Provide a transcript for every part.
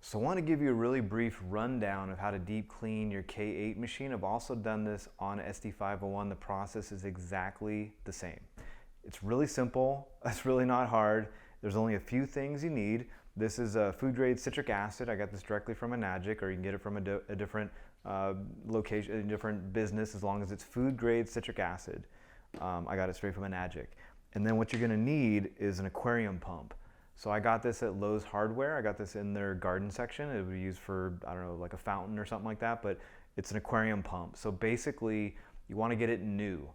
So I want to give you a really brief rundown of how to deep clean your K8 machine. I've also done this on SD501. The process is exactly the same. It's really simple. It's really not hard. There's only a few things you need. This is a food grade citric acid. I got this directly from Enagic, or you can get it from a different location, a different business, as long as it's food grade citric acid. I got it straight from Enagic. And then what you're going to need is an aquarium pump. So I got this at Lowe's Hardware. I got this in their garden section. It would be used for, I don't know, like a fountain or something like that, but it's an aquarium pump. So basically, you want to get it new.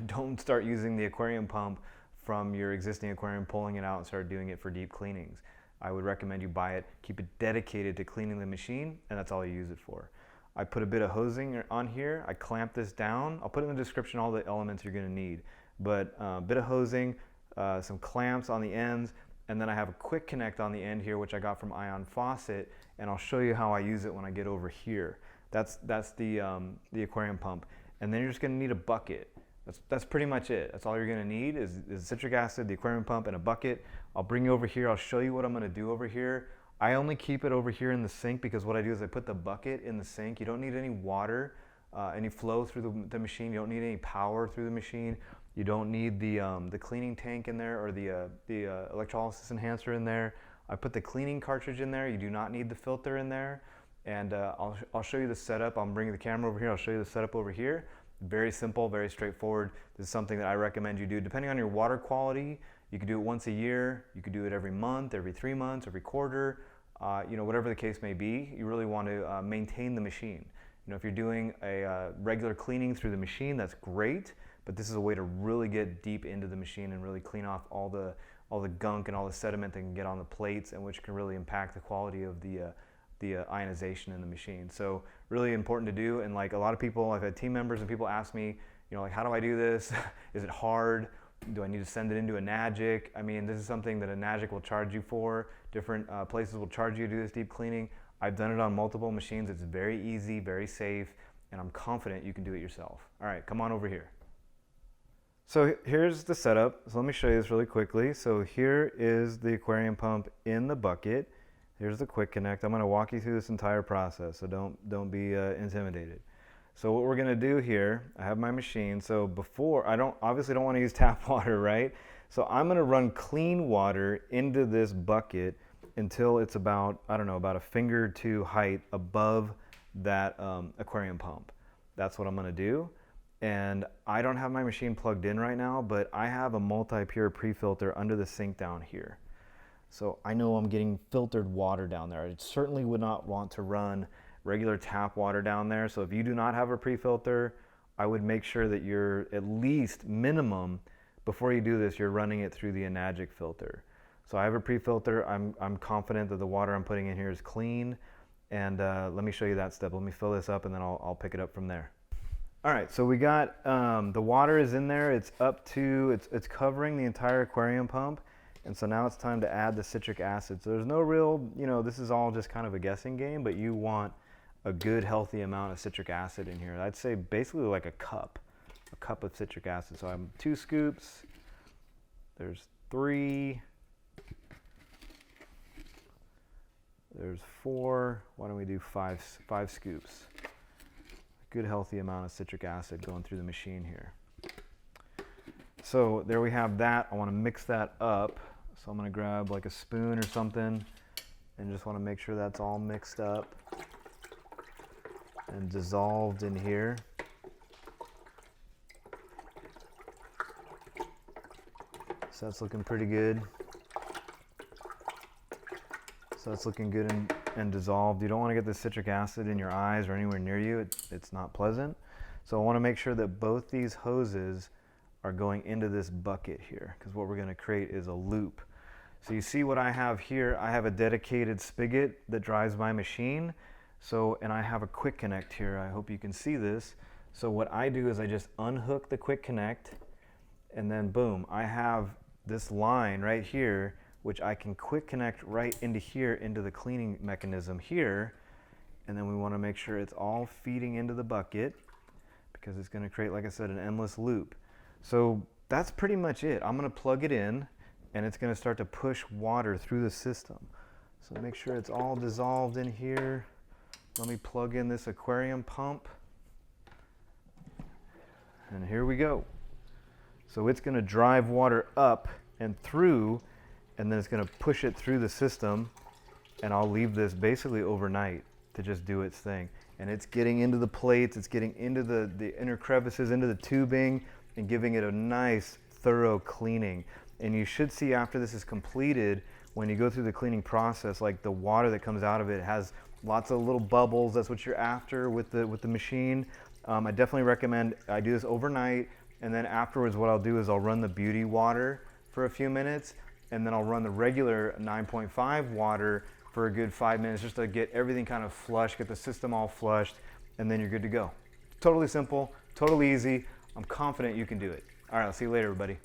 Don't start using the aquarium pump from your existing aquarium, pulling it out and start doing it for deep cleanings. I would recommend you buy it, keep it dedicated to cleaning the machine, and that's all you use it for. I put a bit of hosing on here. I clamp this down. I'll put in the description all the elements you're going to need. But a bit of hosing, some clamps on the ends, and then I have a quick connect on the end here, which I got from Ion Faucet, and I'll show you how I use it when I get over here. That's the aquarium pump. And then you're just going to need a bucket. That's pretty much it. That's all you're going to need is citric acid, the aquarium pump, and a bucket. I'll bring you over here. I'll show you what I'm going to do over here. I only keep it over here in the sink because what I do is I put the bucket in the sink. You don't need any water, any flow through the machine. You don't need any power through the machine. You don't need the cleaning tank in there or the electrolysis enhancer in there. I put the cleaning cartridge in there. You do not need the filter in there. And I'll show you the setup. I'm bringing the camera over here. I'll show you the setup over here. Very simple, very straightforward. This is something that I recommend you do. Depending on your water quality, you could do it once a year. You could do it every month, every 3 months, every quarter. You know, whatever the case may be, you really want to maintain the machine. You know, if you're doing a regular cleaning through the machine, that's great. But this is a way to really get deep into the machine and really clean off all the gunk and all the sediment that can get on the plates, and which can really impact the quality of the ionization in the machine. So really important to do. And like a lot of people, I've had team members and people ask me, you know, like, how do I do this? Is it hard? Do I need to send it into Enagic? I mean, this is something that Enagic will charge you for. Different places will charge you to do this deep cleaning. I've done it on multiple machines. It's very easy, very safe, and I'm confident you can do it yourself. All right, come on over here. So here's the setup. So let me show you this really quickly. So here is the aquarium pump in the bucket. Here's the quick connect. I'm going to walk you through this entire process, so don't be intimidated. So what we're going to do here, I have my machine. So before, obviously don't want to use tap water, right? So I'm going to run clean water into this bucket until it's about, I don't know, about a finger or two height above that aquarium pump. That's what I'm going to do. And I don't have my machine plugged in right now, but I have a multi-pure pre-filter under the sink down here. So I know I'm getting filtered water down there. I certainly would not want to run regular tap water down there. So if you do not have a pre-filter, I would make sure that you're at least minimum, before you do this, you're running it through the Enagic filter. So I have a pre-filter. I'm confident that the water I'm putting in here is clean. And let me show you that step. Let me fill this up and then I'll pick it up from there. All right, so we got the water is in there. It's up to, it's covering the entire aquarium pump. And so now it's time to add the citric acid. So there's no real, you know, this is all just kind of a guessing game, but you want a good healthy amount of citric acid in here. I'd say basically like a cup of citric acid. So I have 2 scoops, there's 3, there's 4, why don't we do 5 scoops. Good healthy amount of citric acid going through the machine here. So there we have that. I want to mix that up. So I'm going to grab like a spoon or something and just want to make sure that's all mixed up and dissolved in here. So that's looking pretty good. So that's looking good and dissolved. You don't want to get the citric acid in your eyes or anywhere near you. It's not pleasant. So I want to make sure that both these hoses are going into this bucket here, because what we're going to create is a loop. So you see what I have here. I have a dedicated spigot that drives my machine. So, and I have a quick connect here. I hope you can see this. So what I do is I just unhook the quick connect, and then boom, I have this line right here, which I can quick connect right into here, into the cleaning mechanism here. And then we want to make sure it's all feeding into the bucket, because it's going to create, like I said, an endless loop. So that's pretty much it. I'm going to plug it in and it's going to start to push water through the system. So make sure it's all dissolved in here. Let me plug in this aquarium pump. And here we go. So it's going to drive water up and through, and then it's going to push it through the system, and I'll leave this basically overnight to just do its thing. And it's getting into the plates, it's getting into the inner crevices, into the tubing, and giving it a nice, thorough cleaning. And you should see after this is completed, when you go through the cleaning process, like the water that comes out of it has lots of little bubbles. That's what you're after with the machine. I definitely recommend I do this overnight, and then afterwards what I'll do is I'll run the beauty water for a few minutes, and then I'll run the regular 9.5 water for a good 5 minutes just to get everything kind of flushed, get the system all flushed, and then you're good to go. Totally simple, totally easy. I'm confident you can do it. All right, I'll see you later, everybody.